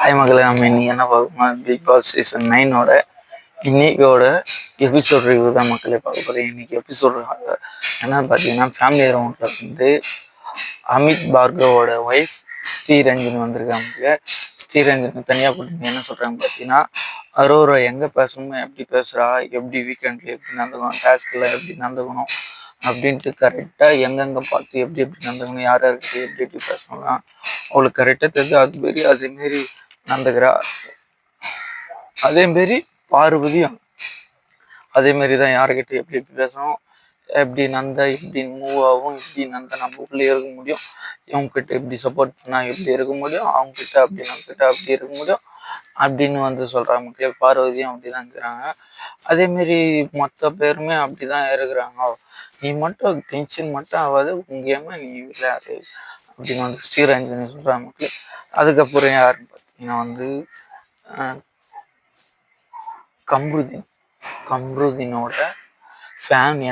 Hi மகளே, நம்ம இன்னைக்கு என்ன பார்க்கணும்? பிக் பாஸ் சீசன் 9ஓட இன்னைக்கோட எபிசோட் ரிவ்யூ தான் மக்களே பார்க்க போகிறேன். இன்னைக்கு எபிசோட் என்னன்னு பார்த்தீங்கன்னா, ஃபேமிலி ரவுண்டில் வந்து அமித் பார்கவோட ஒய்ஃப் ஸ்ரீரஞ்சன் வந்திருக்காங்க. ஸ்ரீரஞ்சன் தனியாக போட்டு என்ன சொல்கிறாங்க பார்த்தீங்கன்னா, அரோரா எங்கே பேசணுமோ எப்படி பேசுகிறா, எப்படி வீக்கெண்டில் எப்படி நடந்துக்கணும், டாஸ்கில் எப்படி நடந்துக்கணும் அப்படின்ட்டு கரெக்டாக எங்கெங்கே பார்த்து எப்படி எப்படி நடந்துக்கணும், யார் யாருக்கு எப்படி எப்படி பேசணும்னா அவளுக்கு கரெக்டாக தெரிஞ்சு அதேமாரி நடந்துக்கிறா. அதேமாரி பார்வதியும் அதேமாரி தான் யாருக்கிட்ட எப்படி எப்படி பேசணும், எப்படி நந்தா எப்படி மூவ் ஆகும், எப்படி நந்தா நம்ம உள்ளே இருக்க முடியும், இவங்ககிட்ட எப்படி சப்போர்ட் பண்ணால் எப்படி இருக்க முடியும், அவங்ககிட்ட அப்படி நம்மக்கிட்ட அப்படி இருக்க முடியும் அப்படின்னு வந்து சொல்கிறாங்க மக்களே. பார்வதியும் அப்படி தான் இருக்கிறாங்க. அதேமாரி மற்ற பேருமே அப்படி தான் இருக்கிறாங்க. நீ மட்டும் டென்ஷன் மட்டும் ஆகாது, உங்கேயுமே நீ விளையாடு அப்படின்னு வந்து ஸ்ரீரஞ்சனி சொல்கிறாங்க மக்களே. அதுக்கப்புறம் யாருன்னு பார்த்தீங்கன்னா வந்து கம்ருதீனோட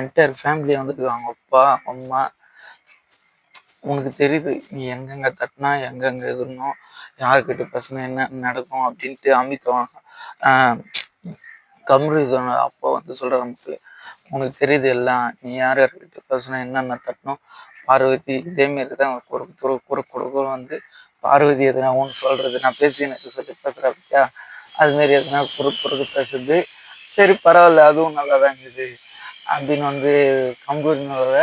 என்டையர் ஃபேமிலியை வந்துட்டு அவங்க அப்பா அம்மா, உனக்கு தெரியுது நீ எங்கெங்கே தட்டினா எங்கெங்கே எதிரணும், யாருக்கிட்ட பேசணும், என்ன நடக்கும் அப்படின்ட்டு கம்ருதீனோட அப்பா வந்து சொல்கிற நமக்கு உனக்கு தெரியுது எல்லாம், நீ யார் யார்கிட்ட பேசணும், என்னென்ன தட்டணும். பார்வதி இதேமாரி தான் குறுக்கு வந்து பார்வதி எதுனா ஒன்று சொல்கிறது, நான் எனக்கு சொல்லி பேசுகிறேன் பத்தியா, அதுமாரி எதுனா குறுக்கு பேசுறது. சரி பரவாயில்ல, அதுவும் நல்லா தான் இருக்குது அப்படின்னு வந்து கம்ப்யூட்டரோட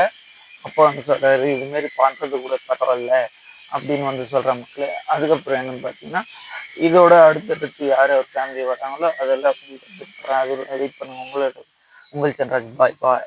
அப்பா வந்து சொல்கிறாரு. இதுமாரி பண்ணுறது கூட பரவாயில்ல அப்படின்னு வந்து சொல்கிற மக்களே. அதுக்கப்புறம் என்னன்னு பார்த்தீங்கன்னா, இதோட அடுத்தடுத்து யார் யார் ஃபேமிலி வராங்களோ அதெல்லாம் அது வெயிட் பண்ணுங்க. உங்கள் சந்திராஜ் பாய்.